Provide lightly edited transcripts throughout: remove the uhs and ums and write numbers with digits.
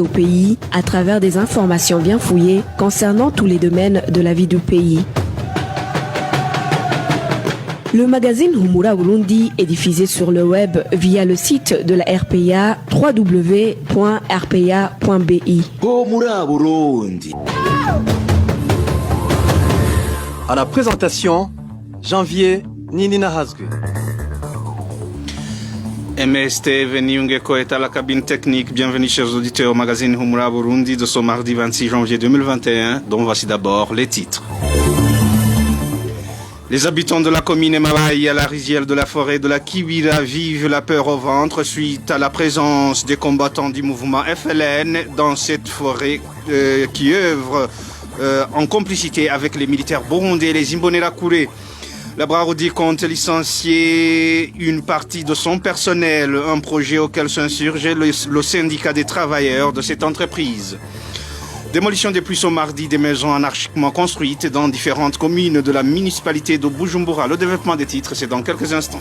au pays à travers des informations bien fouillées concernant tous les domaines de la vie du pays. Le magazine Humura Burundi est diffusé sur le web via le site de la RPA www.rpa.bi. Humura Burundi. À la présentation, Janvier Ninina Hazgue. MST Veniungeko est à la cabine technique. Bienvenue chers auditeurs au magazine Humura Burundi de ce mardi 26 janvier 2021, dont voici d'abord les titres. Les habitants de la commune Mabaï à la rizière de la forêt de la Kiwira vivent la peur au ventre suite à la présence des combattants du mouvement FLN dans cette forêt qui œuvre en complicité avec les militaires burundais et les Imbonerakure. La Brarodi compte licencier une partie de son personnel, un projet auquel s'insurge le syndicat des travailleurs de cette entreprise. Démolition depuis ce mardi des maisons anarchiquement construites dans différentes communes de la municipalité de Bujumbura. Le développement des titres, c'est dans quelques instants.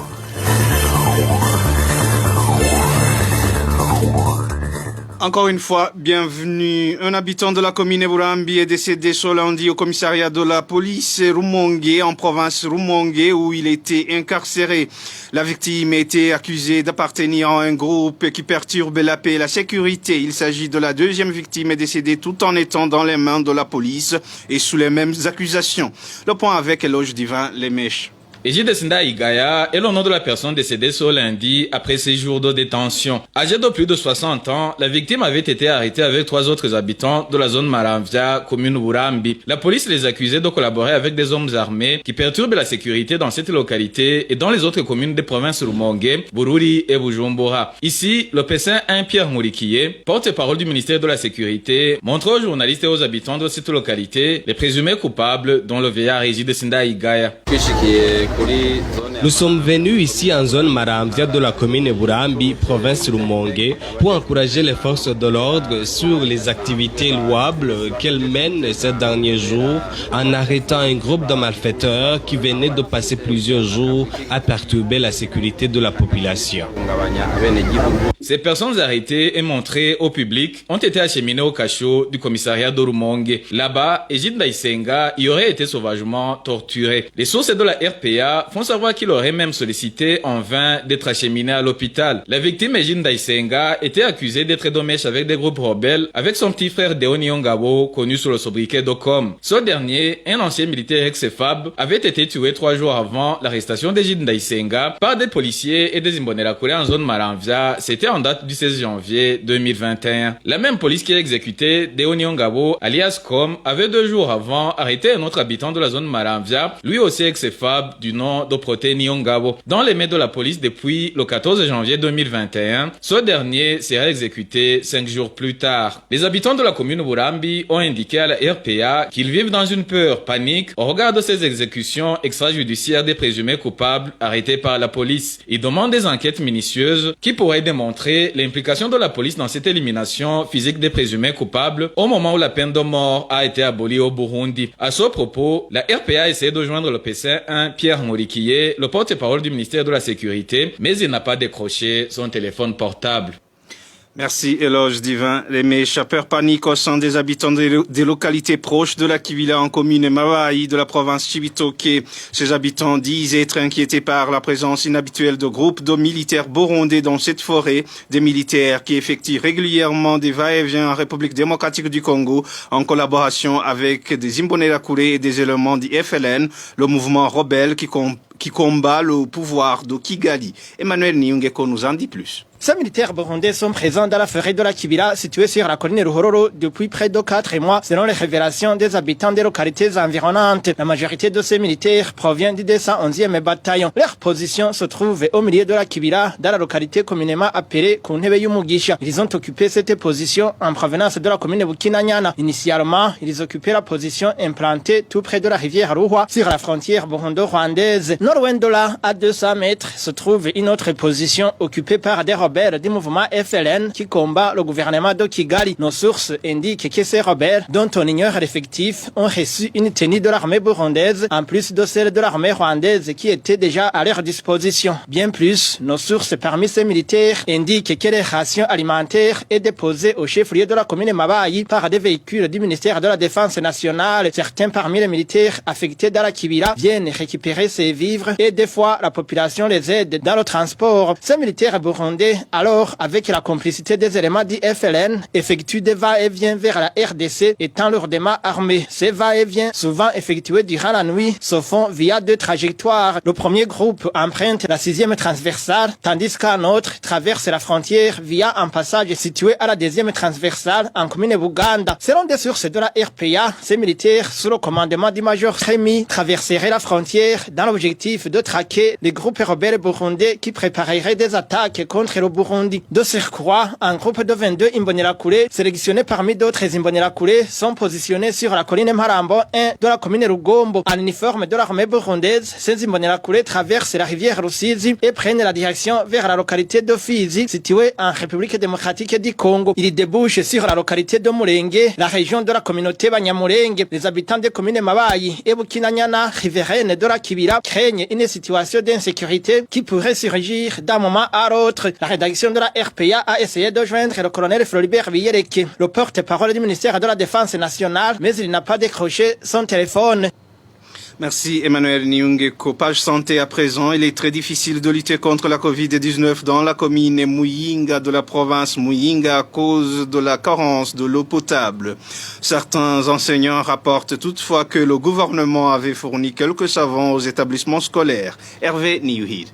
Encore une fois, bienvenue. Un habitant de la commune Burambi est décédé ce lundi au commissariat de la police Rumongue, en province Rumongue, où il était incarcéré. La victime a été accusée d'appartenir à un groupe qui perturbe la paix et la sécurité. Il s'agit de la deuxième victime décédée tout en étant dans les mains de la police et sous les mêmes accusations. Le point avec Éloge Divin, les mèches. Égide Sindai Gaya est le nom de la personne décédée ce lundi après 6 jours de détention. Âgée de plus de 60 ans, la victime avait été arrêtée avec 3 autres habitants de la zone Maramvia, commune Burambi. La police les accusait de collaborer avec des hommes armés qui perturbent la sécurité dans cette localité et dans les autres communes des provinces Rumongue, Bururi et Bujumbura. Ici, le PSN 1 Pierre Mourikié, porte-parole du ministère de la Sécurité, montre aux journalistes et aux habitants de cette localité les présumés coupables dont le vieillard Égide Sindai Gaya. Nous sommes venus ici en zone Maramvia de la commune Burambi, province Rumongue, pour encourager les forces de l'ordre sur les activités louables qu'elles mènent ces derniers jours en arrêtant un groupe de malfaiteurs qui venaient de passer plusieurs jours à perturber la sécurité de la population. Ces personnes arrêtées et montrées au public ont été acheminées au cachot du commissariat de Rumongue. Là-bas, Égide Ndaisenga y aurait été sauvagement torturé. Les sources de la RPA font savoir qu'il aurait même sollicité en vain d'être acheminé à l'hôpital. La victime Égide Ndaisenga était accusée d'être de mèche avec des groupes rebelles avec son petit frère Deoni Ongabo, connu sous le sobriquet d'Ocom. Ce dernier, un ancien militaire ex-FAB, avait été tué 3 jours avant l'arrestation d'Égide Ndaisenga par des policiers et des Imbonerakure en zone Maramvia. C'était en date du 16 janvier 2021. La même police qui a exécuté Deoni Ongabo, alias Com, avait 2 jours avant arrêté un autre habitant de la zone Maramvia, lui aussi ex-FAB, du nom d'Oproté Niongabo. Dans les mains de la police depuis le 14 janvier 2021, ce dernier sera exécuté 5 jours plus tard. Les habitants de la commune Burambi ont indiqué à la RPA qu'ils vivent dans une peur panique au regard de ces exécutions extrajudiciaires des présumés coupables arrêtés par la police. Ils demandent des enquêtes minutieuses qui pourraient démontrer l'implication de la police dans cette élimination physique des présumés coupables au moment où la peine de mort a été abolie au Burundi. À ce propos, la RPA a essayé de joindre le PC 1 Pierre Mourikié, le porte-parole du ministère de la Sécurité, mais il n'a pas décroché son téléphone portable. Merci, Éloge Divin. Les échappeurs paniques au sein des habitants des localités proches de la Kiwila en commune Mabaï de la province Chibitoke. Ces habitants disent être inquiétés par la présence inhabituelle de groupes de militaires burundais dans cette forêt, des militaires qui effectuent régulièrement des va-et-vient en République démocratique du Congo en collaboration avec des Imbonerakure et des éléments du FLN, le mouvement rebelle qui combat le pouvoir de Kigali. Emmanuel Niungeko nous en dit plus. Ces militaires burundais sont présents dans la forêt de la Kiwila, située sur la colline Ruhororo depuis près de 4 mois, selon les révélations des habitants des localités environnantes. La majorité de ces militaires provient du 211e bataillon. Leur position se trouve au milieu de la Kiwila, dans la localité communément appelée Kuntebe Yumugisha. Ils ont occupé cette position en provenance de la commune Bukinanyana. Initialement, ils occupaient la position implantée tout près de la rivière Ruhwa, sur la frontière burundo-rwandaise. Non loin de là, à 200 mètres, se trouve une autre position occupée par des rebelles Robert du mouvement FLN qui combat le gouvernement de Kigali. Nos sources indiquent que ces Robert, dont on ignore l'effectif, ont reçu une tenue de l'armée burundaise en plus de celle de l'armée rwandaise qui était déjà à leur disposition. Bien plus, nos sources parmi ces militaires indiquent que les rations alimentaires est déposée au chef-lieu de la commune Mabayi par des véhicules du ministère de la Défense nationale. Certains parmi les militaires affectés dans la Kibira viennent récupérer ces vivres et des fois la population les aide dans le transport. Ces militaires burundais, alors avec la complicité des éléments du FLN, effectuent des va-et-vient vers la RDC étant lourdement armés. Ces va-et-vient, souvent effectués durant la nuit, se font via deux trajectoires. Le premier groupe emprunte la 6e transversale, tandis qu'un autre traverse la frontière via un passage situé à la 2e transversale en commune Buganda. Selon des sources de la RPA, ces militaires, sous le commandement du major Rémi, traverseraient la frontière dans l'objectif de traquer les groupes rebelles burundais qui prépareraient des attaques contre le Burundi. De surcroît, un groupe de 22 Imbonerakure, sélectionnés parmi d'autres Imbonerakure, sont positionnés sur la colline Marambo 1 de la commune Rugombo. En uniforme de l'armée burundaise, ces Imbonerakure traversent la rivière Rusizi et prennent la direction vers la localité de Fizi, située en République démocratique du Congo. Ils débouchent sur la localité de Murenge, la région de la communauté Banyamurenge. Les habitants des communes Mabayi et Bukinanyana, riveraines de la Kibira, craignent une situation d'insécurité qui pourrait surgir d'un moment à l'autre. La rédaction de la RPA a essayé de joindre le colonel Floribert Biyereke, le porte-parole du ministère de la Défense nationale, mais il n'a pas décroché son téléphone. Merci Emmanuel Niungeko. Page santé à présent. Il est très difficile de lutter contre la Covid-19 dans la commune Muyinga de la province Muyinga à cause de la carence de l'eau potable. Certains enseignants rapportent toutefois que le gouvernement avait fourni quelques savons aux établissements scolaires. Hervé Niuhid.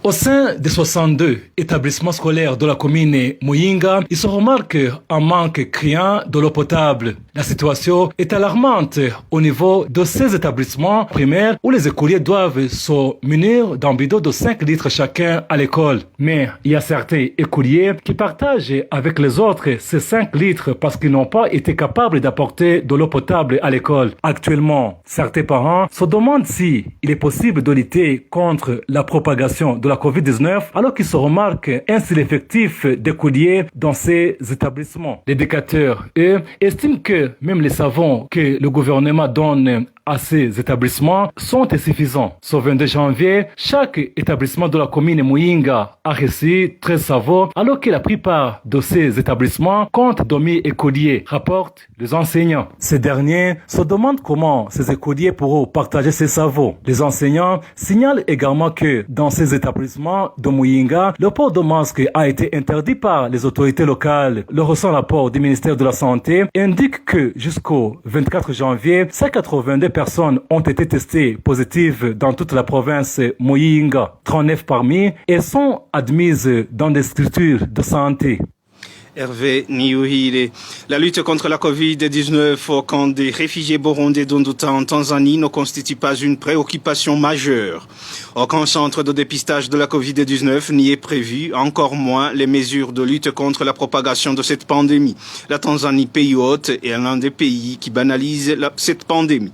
Au sein des 62 établissements scolaires de la commune Muyinga, il se remarque un manque criant de l'eau potable. La situation est alarmante au niveau de ces établissements primaires où les écoliers doivent se munir d'un bidon de 5 litres chacun à l'école. Mais il y a certains écoliers qui partagent avec les autres ces 5 litres parce qu'ils n'ont pas été capables d'apporter de l'eau potable à l'école. Actuellement, certains parents se demandent si il est possible de lutter contre la propagation de la COVID-19 alors qu'il se remarque ainsi l'effectif d'écoliers dans ces établissements. Les éducateurs, eux, estiment que même les savons que le gouvernement donne à ces établissements sont insuffisants. Ce 22 janvier, chaque établissement de la commune Muyinga a reçu 13 savons, alors que la plupart de ces établissements comptent 2000 écoliers, rapportent les enseignants. Ces derniers se demandent comment ces écoliers pourront partager ces savons. Les enseignants signalent également que dans ces établissements de Muyinga, le port de masque a été interdit par les autorités locales. Le récent rapport du ministère de la Santé indique que jusqu'au 24 janvier, 182 personnes ont été testées positives dans toute la province Muyinga. 39 parmi elles sont admises dans des structures de santé. Hervé Niuhire. La lutte contre la Covid-19 au camp des réfugiés burundais d'Onduta en Tanzanie ne constitue pas une préoccupation majeure. Aucun centre de dépistage de la Covid-19 n'y est prévu, encore moins les mesures de lutte contre la propagation de cette pandémie. La Tanzanie, pays hôte, est l'un des pays qui banalise cette pandémie.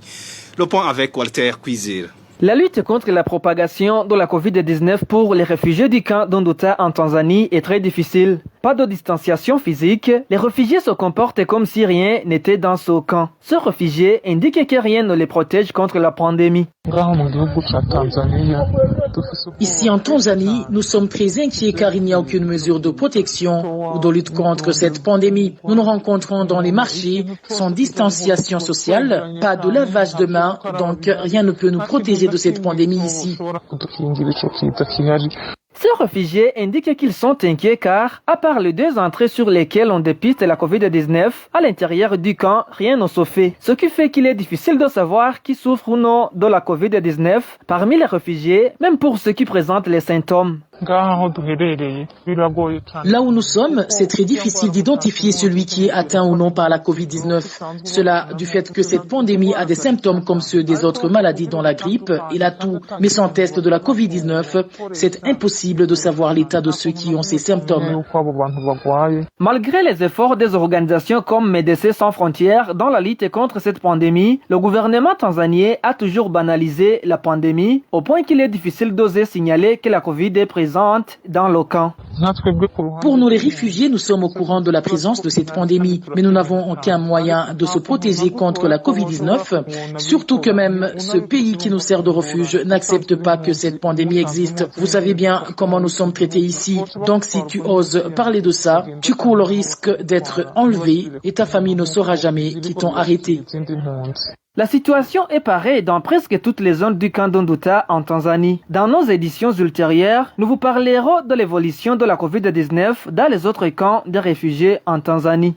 Le point avec Walter Kwizera. La lutte contre la propagation de la Covid-19 pour les réfugiés du camp d'Onduta en Tanzanie est très difficile. Pas de distanciation physique, les réfugiés se comportent comme si rien n'était dans ce camp. Ce réfugié indique que rien ne les protège contre la pandémie. Ici en Tanzanie, nous sommes très inquiets car il n'y a aucune mesure de protection ou de lutte contre cette pandémie. Nous nous rencontrons dans les marchés sans distanciation sociale, pas de lavage de mains, donc rien ne peut nous protéger de cette pandémie ici. Ces réfugiés indiquent qu'ils sont inquiets car, à part les 2 entrées sur lesquelles on dépiste la Covid-19, à l'intérieur du camp, rien ne se fait. Ce qui fait qu'il est difficile de savoir qui souffre ou non de la Covid-19 parmi les réfugiés, même pour ceux qui présentent les symptômes. Là où nous sommes, c'est très difficile d'identifier celui qui est atteint ou non par la Covid-19. Cela du fait que cette pandémie a des symptômes comme ceux des autres maladies dont la grippe et la toux. Mais sans test de la Covid-19, c'est impossible de savoir l'état de ceux qui ont ces symptômes. Malgré les efforts des organisations comme Médecins sans frontières dans la lutte contre cette pandémie, le gouvernement tanzanien a toujours banalisé la pandémie au point qu'il est difficile d'oser signaler que la Covid est présente présente dans le camp. Pour nous les réfugiés, nous sommes au courant de la présence de cette pandémie, mais nous n'avons aucun moyen de se protéger contre la Covid-19, surtout que même ce pays qui nous sert de refuge n'accepte pas que cette pandémie existe. Vous savez bien comment nous sommes traités ici, donc si tu oses parler de ça, tu cours le risque d'être enlevé et ta famille ne saura jamais qui t'ont arrêté. La situation est pareille dans presque toutes les zones du camp d'Onduta en Tanzanie. Dans nos éditions ultérieures, nous vous parlerons de l'évolution de la Covid-19 dans les autres camps des réfugiés en Tanzanie.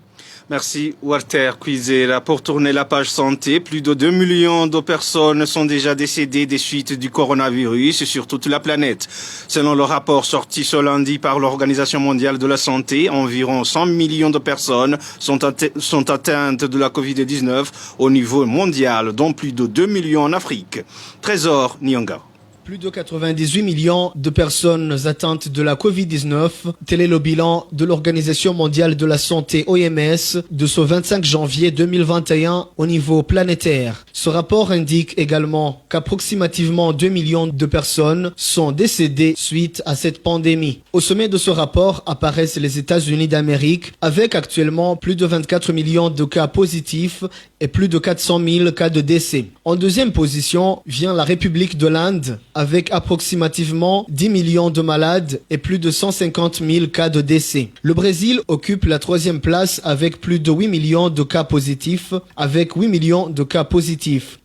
Merci Walter Kwizera. Pour tourner la page santé, plus de 2 millions de personnes sont déjà décédées des suites du coronavirus sur toute la planète. Selon le rapport sorti ce lundi par l'Organisation mondiale de la santé, environ 100 millions de personnes sont atteintes de la Covid-19 au niveau mondial, dont plus de 2 millions en Afrique. Trésor Nyonga. Plus de 98 millions de personnes atteintes de la Covid-19, tel est le bilan de l'Organisation mondiale de la santé OMS de ce 25 janvier 2021 au niveau planétaire. Ce rapport indique également qu'approximativement 2 millions de personnes sont décédées suite à cette pandémie. Au sommet de ce rapport apparaissent les États-Unis d'Amérique avec actuellement plus de 24 millions de cas positifs et plus de 400 000 cas de décès. En deuxième position vient la République de l'Inde avec approximativement 10 millions de malades et plus de 150 000 cas de décès. Le Brésil occupe la troisième place avec plus de 8 millions de cas positifs,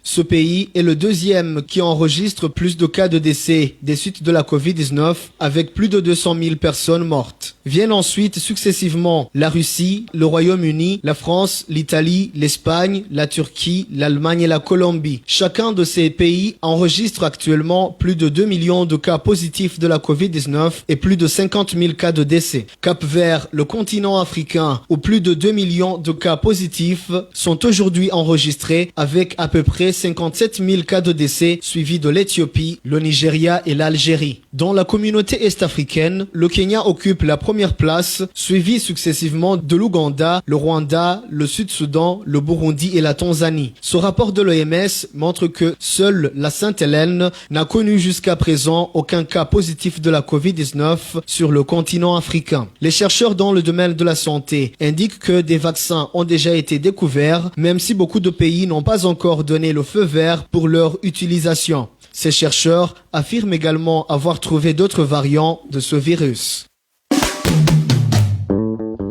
Ce pays est le deuxième qui enregistre plus de cas de décès des suites de la Covid-19 avec plus de 200 000 personnes mortes. Viennent ensuite successivement la Russie, le Royaume-Uni, la France, l'Italie, l'Espagne, la Turquie, l'Allemagne et la Colombie. Chacun de ces pays enregistre actuellement plus de 2 millions de cas positifs de la Covid-19 et plus de 50 000 cas de décès. Cap-Vert, le continent africain, où plus de 2 millions de cas positifs sont aujourd'hui enregistrés avec à peu près 57 000 cas de décès, suivis de l'Éthiopie, le Nigeria et l'Algérie. Dans la communauté est-africaine, le Kenya occupe la première place, suivi successivement de l'Ouganda, le Rwanda, le Sud-Soudan, le Burundi et la Tanzanie. Ce rapport de l'OMS montre que seule la Sainte-Hélène n'a connu jusqu'à présent aucun cas positif de la Covid-19 sur le continent africain. Les chercheurs dans le domaine de la santé indiquent que des vaccins ont déjà été découverts, même si beaucoup de pays n'ont pas encore donné le feu vert pour leur utilisation. Ces chercheurs affirment également avoir trouvé d'autres variants de ce virus.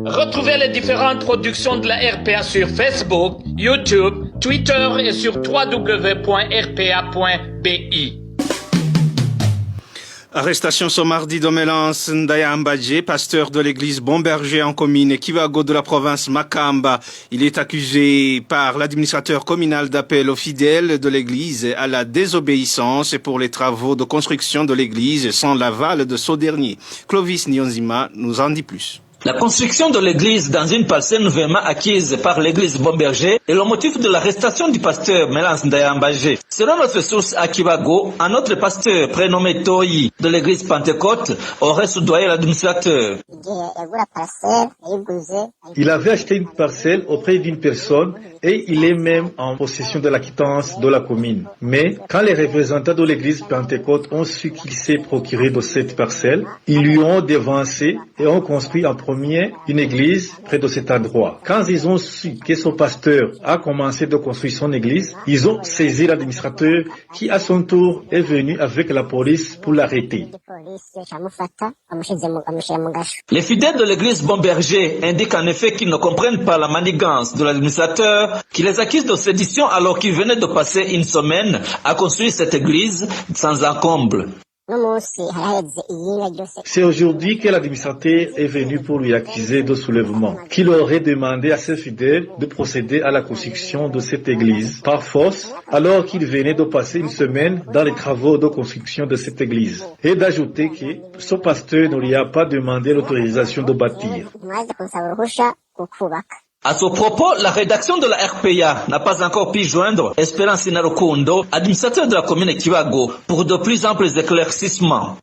Retrouvez les différentes productions de la RPA sur Facebook, YouTube, Twitter et sur www.rpa.bi. Arrestation ce mardi de Mélance Ndaya Ambadje, pasteur de l'église Bon-Berger en commune Kivago de la province Makamba. Il est accusé par l'administrateur communal d'appel aux fidèles de l'église à la désobéissance pour les travaux de construction de l'église sans l'aval de ce dernier. Clovis Nyonzima nous en dit plus. La construction de l'église dans une parcelle nouvellement acquise par l'église Bon-Berger est le motif de l'arrestation du pasteur Mélance Ndaya Ambadje. Selon notre source à Kivago, un autre pasteur prénommé Toyi de l'église Pentecôte aurait soudoyé l'administrateur. Il avait acheté une parcelle auprès d'une personne et il est même en possession de la quittance de la commune. Mais quand les représentants de l'église Pentecôte ont su qu'il s'est procuré de cette parcelle, ils lui ont devancé et ont construit en premier une église près de cet endroit. Quand ils ont su que son pasteur a commencé de construire son église, ils ont saisi l'administrateur qui à son tour est venu avec la police pour l'arrêter. Les fidèles de l'église Bon-Berger indiquent en effet qu'ils ne comprennent pas la manigance de l'administrateur qui les accuse de sédition alors qu'il venait de passer une semaine à construire cette église sans encombre. C'est aujourd'hui que l'administrateur est venu pour lui accuser de soulèvement, qu'il aurait demandé à ses fidèles de procéder à la construction de cette église par force, alors qu'il venait de passer une semaine dans les travaux de construction de cette église, et d'ajouter que son pasteur ne lui a pas demandé l'autorisation de bâtir. À ce propos, la rédaction de la RPA n'a pas encore pu joindre Espérance Inarukundo, administrateur de la commune Kivago, pour de plus amples éclaircissements.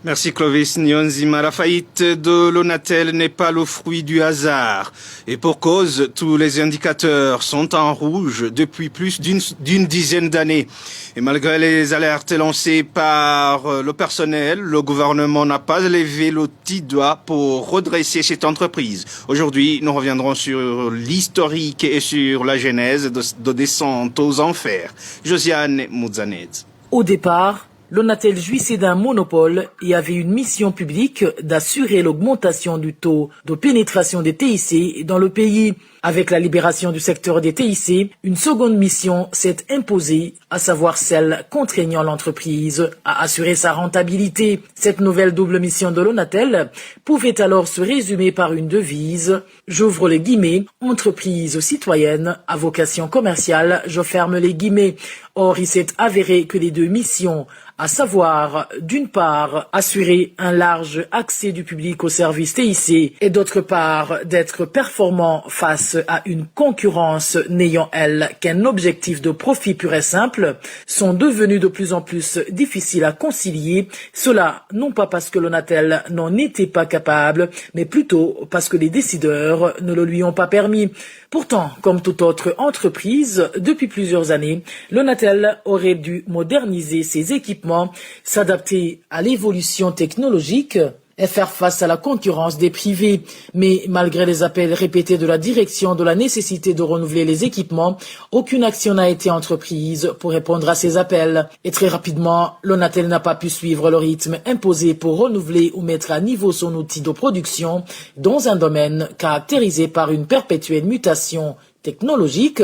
Merci Clovis Nyonzima. La faillite de l'Onatel n'est pas le fruit du hasard. Et pour cause, tous les indicateurs sont en rouge depuis plus d'une dizaine d'années. Et malgré les alertes lancées par le personnel, le gouvernement n'a pas levé le petit doigt pour redresser cette entreprise. Aujourd'hui, nous reviendrons sur l'historique et sur la genèse de descente aux enfers. Josiane Mouzaned. Au départ, l'Onatel jouissait d'un monopole et avait une mission publique d'assurer l'augmentation du taux de pénétration des TIC dans le pays. Avec la libération du secteur des TIC, une seconde mission s'est imposée, à savoir celle contraignant l'entreprise à assurer sa rentabilité. Cette nouvelle double mission de l'Onatel pouvait alors se résumer par une devise, j'ouvre les guillemets, entreprise citoyenne à vocation commerciale, je ferme les guillemets. Or, il s'est avéré que les deux missions, à savoir, d'une part, assurer un large accès du public aux services TIC et d'autre part, d'être performant face à une concurrence n'ayant, elle, qu'un objectif de profit pur et simple, sont devenus de plus en plus difficiles à concilier. Cela, non pas parce que l'Onatel n'en était pas capable, mais plutôt parce que les décideurs ne le lui ont pas permis. Pourtant, comme toute autre entreprise, depuis plusieurs années, l'Onatel aurait dû moderniser ses équipements, s'adapter à l'évolution technologique et faire face à la concurrence des privés. Mais malgré les appels répétés de la direction de la nécessité de renouveler les équipements, aucune action n'a été entreprise pour répondre à ces appels. Et très rapidement, l'Onatel n'a pas pu suivre le rythme imposé pour renouveler ou mettre à niveau son outil de production dans un domaine caractérisé par une perpétuelle mutation technologique,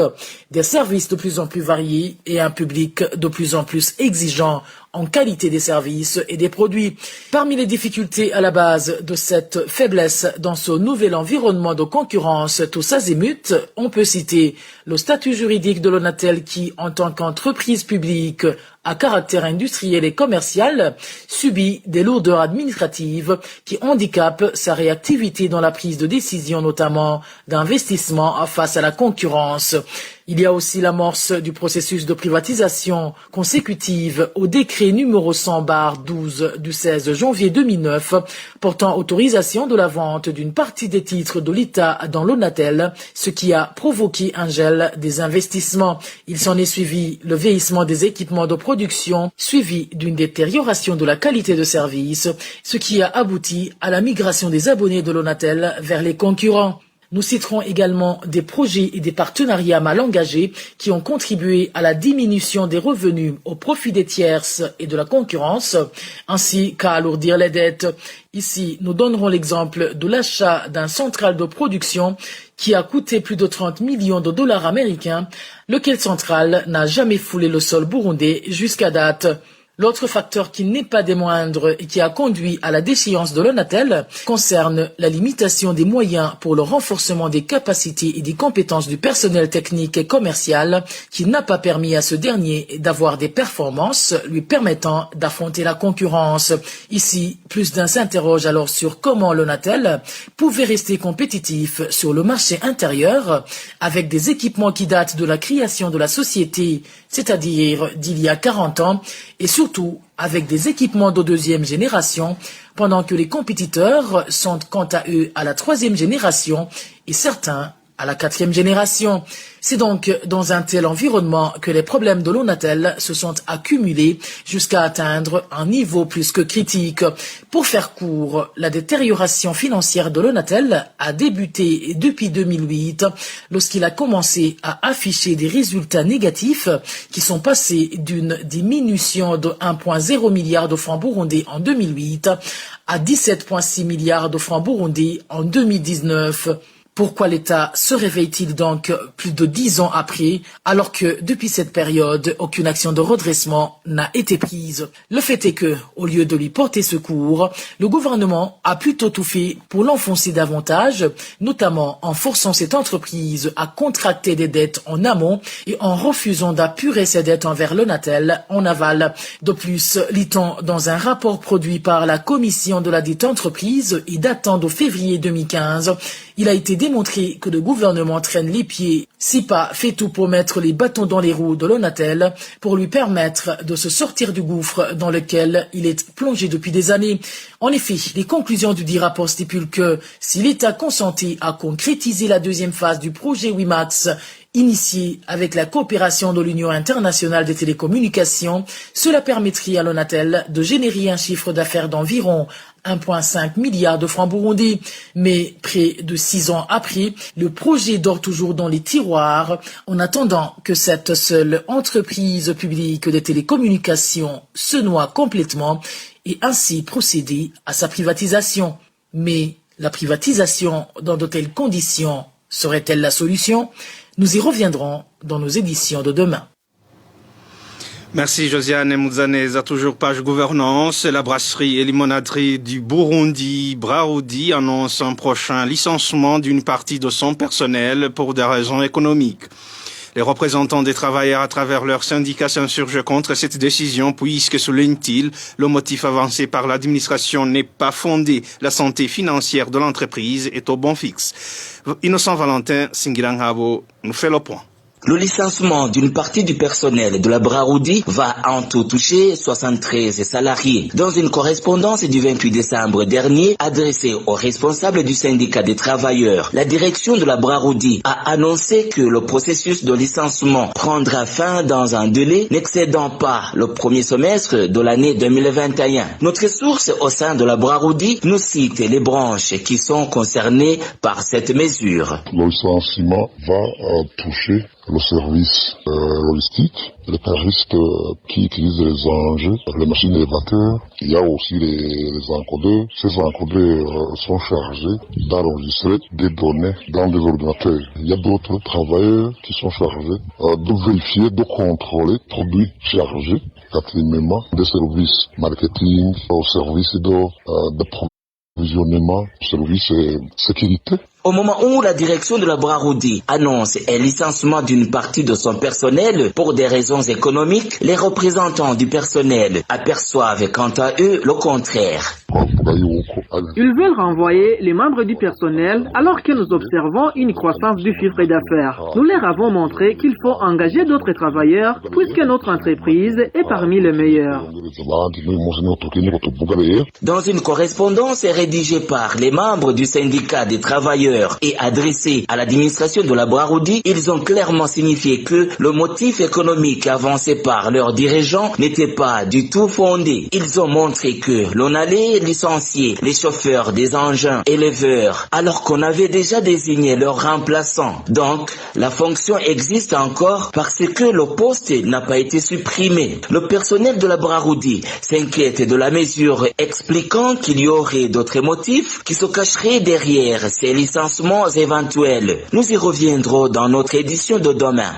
des services de plus en plus variés et un public de plus en plus exigeant en qualité des services et des produits. Parmi les difficultés à la base de cette faiblesse dans ce nouvel environnement de concurrence tous azimuts, on peut citer le statut juridique de l'Onatel qui, en tant qu'entreprise publique à caractère industriel et commercial, subit des lourdeurs administratives qui handicapent sa réactivité dans la prise de décision, notamment d'investissement face à la concurrence. Il y a aussi l'amorce du processus de privatisation consécutive au décret numéro 100/12 du 16 janvier 2009 portant autorisation de la vente d'une partie des titres de l'État dans l'Onatel, ce qui a provoqué un gel des investissements. Il s'en est suivi le vieillissement des équipements de production, suivi d'une détérioration de la qualité de service, ce qui a abouti à la migration des abonnés de l'Onatel vers les concurrents. Nous citerons également des projets et des partenariats mal engagés qui ont contribué à la diminution des revenus au profit des tierces et de la concurrence, ainsi qu'à alourdir les dettes. Ici, nous donnerons l'exemple de l'achat d'un central de production qui a coûté plus de 30 millions de dollars américains, lequel central n'a jamais foulé le sol burundais jusqu'à date. L'autre facteur qui n'est pas des moindres et qui a conduit à la déchéance de l'Onatel concerne la limitation des moyens pour le renforcement des capacités et des compétences du personnel technique et commercial qui n'a pas permis à ce dernier d'avoir des performances lui permettant d'affronter la concurrence. Ici, plus d'un s'interroge alors sur comment l'Onatel pouvait rester compétitif sur le marché intérieur avec des équipements qui datent de la création de la société, c'est-à-dire d'il y a 40 ans, et surtout avec des équipements de deuxième génération, pendant que les compétiteurs sont quant à eux à la 3e génération et certains à la 4e génération. C'est donc dans un tel environnement que les problèmes de l'Onatel se sont accumulés jusqu'à atteindre un niveau plus que critique. Pour faire court, la détérioration financière de l'Onatel a débuté depuis 2008 lorsqu'il a commencé à afficher des résultats négatifs qui sont passés d'une diminution de 1,0 milliard de francs burundais en 2008 à 17,6 milliards de francs burundais en 2019. Pourquoi l'État se réveille-t-il donc plus de 10 ans après, alors que depuis cette période, aucune action de redressement n'a été prise? Le fait est que, au lieu de lui porter secours, le gouvernement a plutôt tout fait pour l'enfoncer davantage, notamment en forçant cette entreprise à contracter des dettes en amont et en refusant d'apurer ses dettes envers l'Onatel en aval. De plus, lit-on dans un rapport produit par la commission de la dite entreprise et datant de février 2015, il a été démontrer que le gouvernement traîne les pieds. SIPA fait tout pour mettre les bâtons dans les roues de l'ONATEL pour lui permettre de se sortir du gouffre dans lequel il est plongé depuis des années. En effet, les conclusions du dit rapport stipulent que si l'État consentit à concrétiser la deuxième phase du projet WIMAX, initié avec la coopération de l'Union internationale des télécommunications, cela permettrait à l'ONATEL de générer un chiffre d'affaires d'environ 1,5 milliard de francs burundais. Mais près de 6 ans après, le projet dort toujours dans les tiroirs en attendant que cette seule entreprise publique des télécommunications se noie complètement et ainsi procéder à sa privatisation. Mais la privatisation dans de telles conditions serait-elle la solution? Nous y reviendrons dans nos éditions de demain. Merci Josiane Mouzaneza, toujours page gouvernance. La brasserie et limonaderie du Burundi, Braroudi, annonce un prochain licenciement d'une partie de son personnel pour des raisons économiques. Les représentants des travailleurs à travers leurs syndicats s'insurgent contre cette décision puisque, souligne-t-il, le motif avancé par l'administration n'est pas fondé. La santé financière de l'entreprise est au bon fixe. Innocent Valentin Singirangabo nous fait le point. Le licenciement d'une partie du personnel de la Braroudi va en tout toucher 73 salariés. Dans une correspondance du 28 décembre dernier adressée aux responsables du syndicat des travailleurs, la direction de la Braroudi a annoncé que le processus de licenciement prendra fin dans un délai n'excédant pas le premier semestre de l'année 2021. Notre source au sein de la Braroudi nous cite les branches qui sont concernées par cette mesure. Le licenciement va toucher le service logistique, les caristes qui utilisent les engins, les machines élévateurs. Il y a aussi les encodeurs. Ces encodeurs sont chargés d'enregistrer des données dans des ordinateurs. Il y a d'autres travailleurs qui sont chargés de vérifier, de contrôler les produits chargés. Quatrièmement, des services marketing, au service d'approvisionnement, service sécurité. Au moment où la direction de la Braroudi annonce un licenciement d'une partie de son personnel pour des raisons économiques, les représentants du personnel aperçoivent quant à eux le contraire. Ils veulent renvoyer les membres du personnel alors que nous observons une croissance du chiffre d'affaires. Nous leur avons montré qu'il faut engager d'autres travailleurs puisque notre entreprise est parmi les meilleures. Dans une correspondance rédigée par les membres du syndicat des travailleurs et adressée à l'administration de la Braroudi, ils ont clairement signifié que le motif économique avancé par leurs dirigeants n'était pas du tout fondé. Ils ont montré que l'on allait licencier les chauffeurs des engins éleveurs alors qu'on avait déjà désigné leurs remplaçants. Donc, la fonction existe encore parce que le poste n'a pas été supprimé. Le personnel de la Braroudi s'inquiète de la mesure, expliquant qu'il y aurait d'autres motifs qui se cacheraient derrière ces licenciements éventuels. Nous y reviendrons dans notre édition de demain.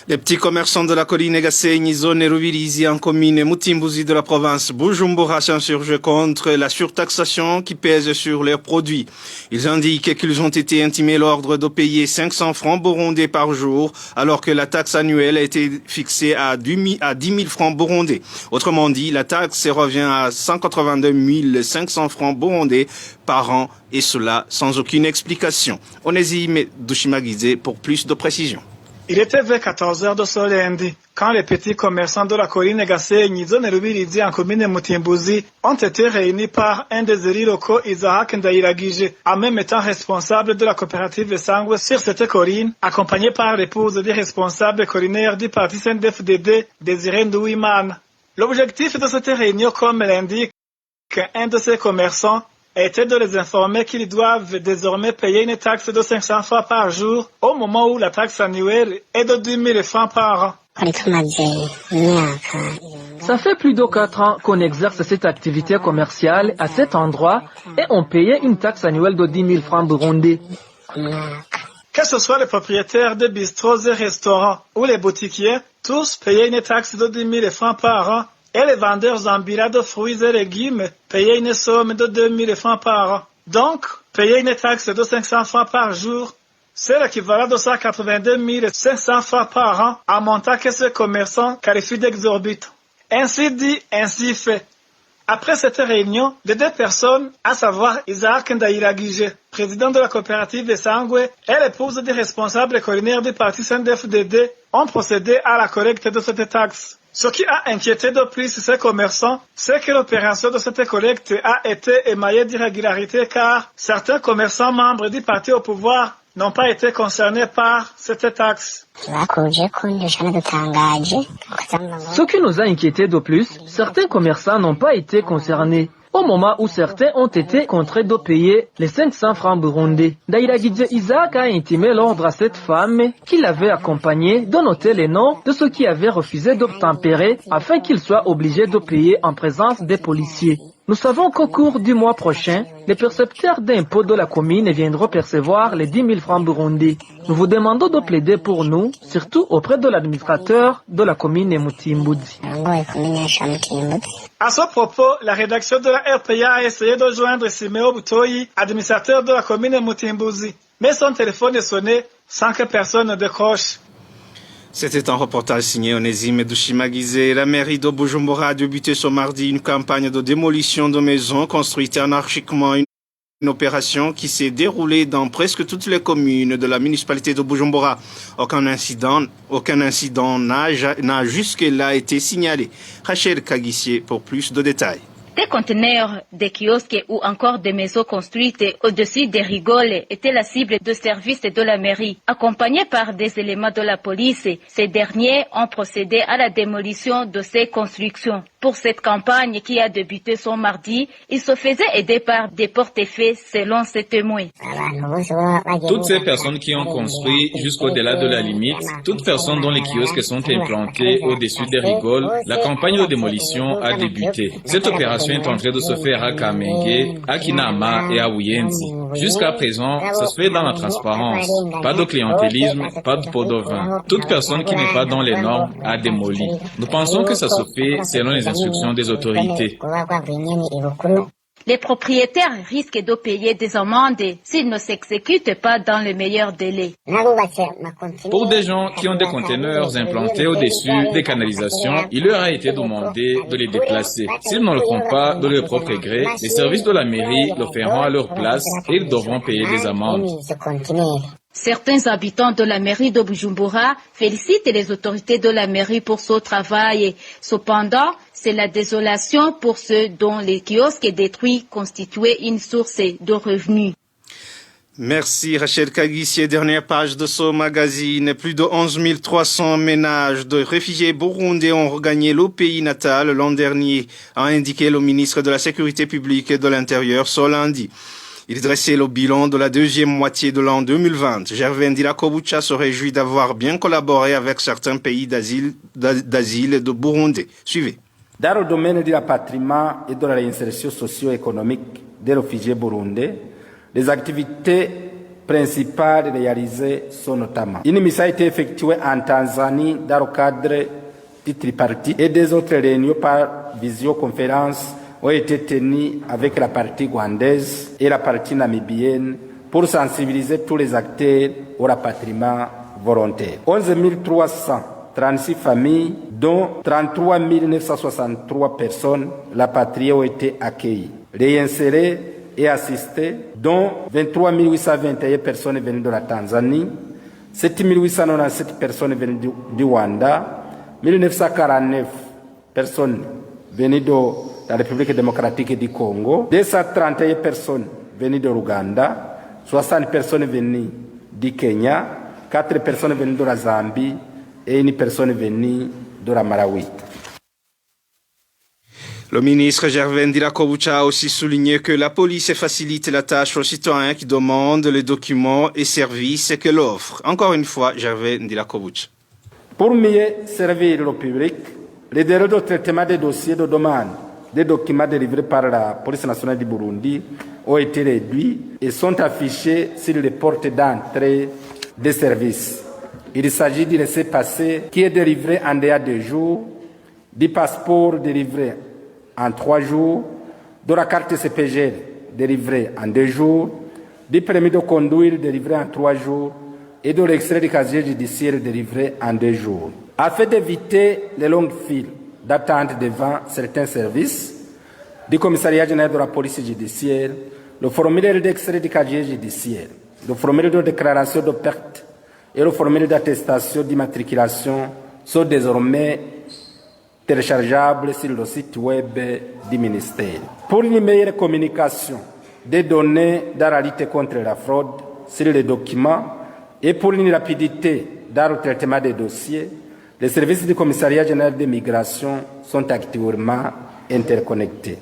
Les petits commerçants de la colline Gasenyi, zone Rubirizi en commune Mutimbuzi de la province Bujumbura s'insurgent contre la surtaxation qui pèse sur leurs produits. Ils indiquent qu'ils ont été intimés l'ordre de payer 500 francs burundais par jour alors que la taxe annuelle a été fixée à 10 000 francs burundais. Autrement dit, la taxe revient à 182 500 francs burundais par an et cela sans aucune explication. Onésime Dushimagize pour plus de précisions. Il était vers 14h de ce lundi, quand les petits commerçants de la colline Gasenyi, zone Rubirizi en commune Mutimbuzi, ont été réunis par un des élus locaux, Isaac Ndairagije, en même temps responsable de la coopérative Sangwe sur cette colline, accompagné par l'épouse du responsable collinaire du parti CNDD-FDD, Désiré Ndouimana. L'objectif de cette réunion, comme l'indique un de ces commerçants, était de les informer qu'ils doivent désormais payer une taxe de 500 francs par jour au moment où la taxe annuelle est de 10 000 francs par an. Ça fait plus de 4 ans qu'on exerce cette activité commerciale à cet endroit et on payait une taxe annuelle de 10 000 francs burundais. Que ce soit les propriétaires de bistrots et restaurants ou les boutiquiers, tous payaient une taxe de 10 000 francs par an. Et les vendeurs ambulants de fruits et légumes payaient une somme de 2 000 francs par an. Donc, payer une taxe de 500 francs par jour, c'est l'équivalent de 182 500 francs par an, un montant que ces commerçants qualifient d'exorbitant. Ainsi dit, ainsi fait. Après cette réunion, les deux personnes, à savoir Isaac Ndairagije, président de la coopérative Sangwe, et l'épouse des responsables collinaires du parti CNDD-FDD, ont procédé à la collecte de cette taxe. Ce qui a inquiété de plus ces commerçants, c'est que l'opération de cette collecte a été émaillée d'irrégularités car certains commerçants membres du parti au pouvoir n'ont pas été concernés par cette taxe. Ce qui nous a inquiété de plus, certains commerçants n'ont pas été concernés. Au moment où certains ont été contraints de payer les 500 francs burundais. Ndairagije Isaac a intimé l'ordre à cette femme qui l'avait accompagné de noter les noms de ceux qui avaient refusé d'obtempérer afin qu'ils soient obligés de payer en présence des policiers. Nous savons qu'au cours du mois prochain, les percepteurs d'impôts de la commune viendront percevoir les 10 000 francs burundais. Nous vous demandons de plaider pour nous, surtout auprès de l'administrateur de la commune Mutimbudzi. À ce propos, la rédaction de la RPA a essayé de joindre Simeo Butoyi, administrateur de la commune Mutimbudzi. Mais son téléphone est sonné sans que personne ne décroche. C'était un reportage signé Onésime Dushimagizé. La mairie de Bujumbura a débuté ce mardi une campagne de démolition de maisons construites anarchiquement. Une opération qui s'est déroulée dans presque toutes les communes de la municipalité de Bujumbura. Aucun incident n'a jusque-là été signalé. Rachel Kagissier pour plus de détails. Des conteneurs, des kiosques ou encore des maisons construites au-dessus des rigoles étaient la cible de services de la mairie. Accompagnés par des éléments de la police, ces derniers ont procédé à la démolition de ces constructions. Pour cette campagne qui a débuté ce mardi, ils se faisaient aider par des porte-effets selon ces témoins. Toutes ces personnes qui ont construit jusqu'au-delà de la limite, toutes personnes dont les kiosques sont implantés au-dessus des rigoles, la campagne de démolition a débuté. Cette opération est en train de se faire à Kamenge, à Kinama et à Wuyenzi. Jusqu'à présent, ça se fait dans la transparence. Pas de clientélisme, pas de pot de vin. Toute personne qui n'est pas dans les normes a démoli. Nous pensons que ça se fait selon les instructions des autorités. Les propriétaires risquent de payer des amendes s'ils ne s'exécutent pas dans le meilleur délai. Pour des gens qui ont des conteneurs implantés au-dessus des canalisations, il leur a été demandé de les déplacer. S'ils ne le font pas de leur propre gré, les services de la mairie le feront à leur place et ils devront payer des amendes. Certains habitants de la mairie de Bujumbura félicitent les autorités de la mairie pour ce travail. Cependant, c'est la désolation pour ceux dont les kiosques détruits constituaient une source de revenus. Merci Rachel Kagissier. Dernière page de ce magazine. Plus de 11 300 ménages de réfugiés burundais ont regagné le pays natal l'an dernier, a indiqué le ministre de la Sécurité publique et de l'Intérieur ce lundi. Il dressait le bilan de la deuxième moitié de l'an 2020. Gervais Ndirakobucha se réjouit d'avoir bien collaboré avec certains pays d'asile de Burundi. Suivez. Dans le domaine du rapatriement et de la réinsertion socio-économique des réfugiés burundais, les activités principales réalisées sont notamment une mission a été effectuée en Tanzanie dans le cadre du tripartite et des autres réunions par visioconférence ont été tenues avec la partie rwandaise et la partie namibienne pour sensibiliser tous les acteurs au rapatriement volontaire. 11 336 familles, dont 33 963 personnes rapatriées ont été accueillies, réinsérées et assistées, dont 23 821 personnes venues de la Tanzanie, 7 897 personnes venues du Rwanda, 1949 personnes venues de la République démocratique du Congo, 231 personnes venues de l'Ouganda, 60 personnes venues du Kenya, 4 personnes venues de la Zambie et une personne venue de la Malawi. Le ministre Gervais Ndirakobucha a aussi souligné que la police facilite la tâche aux citoyens qui demandent les documents et services qu'elle offre. Encore une fois, Gervais Ndirakobucha. Pour mieux servir le public, les délais de traitement des dossiers de demande des documents délivrés par la police nationale du Burundi ont été réduits et sont affichés sur les portes d'entrée des services. Il s'agit du laissez-passer qui est délivré en dehors de jours, du passeport délivré en 3 jours, de la carte CPG délivrée en 2 jours, du permis de conduire délivré en 3 jours et de l'extrait du casier judiciaire délivré en 2 jours. Afin d'éviter les longues files d'attente devant certains services, du commissariat général de la police judiciaire, le formulaire d'extrait du casier judiciaire, le formulaire de déclaration de perte et le formulaire d'attestation d'immatriculation sont désormais téléchargeables sur le site web du ministère. Pour une meilleure communication des données dans la lutte contre la fraude sur les documents et pour une rapidité dans le traitement des dossiers, les services du commissariat général des migrations sont activement interconnectés.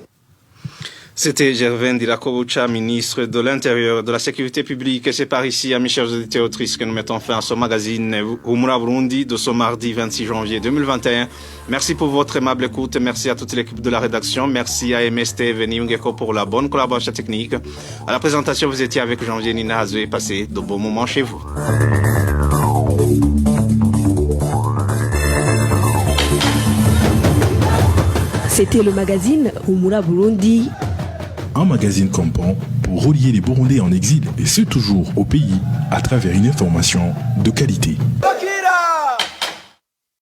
C'était Gervais Ndirakobucha, ministre de l'Intérieur et de la Sécurité publique. Et c'est par ici, amis chers auditeurs et autrices, que nous mettons fin à ce magazine Humura Burundi de ce mardi 26 janvier 2021. Merci pour votre aimable écoute. Merci à toute l'équipe de la rédaction. Merci à MST et Niungeko pour la bonne collaboration technique. À la présentation, vous étiez avec Janvier Nina Hazoué. Passez de beaux moments chez vous. C'était le magazine Humura Burundi. Un magazine comprend pour relier les Burundais en exil et ceux toujours au pays à travers une information de qualité.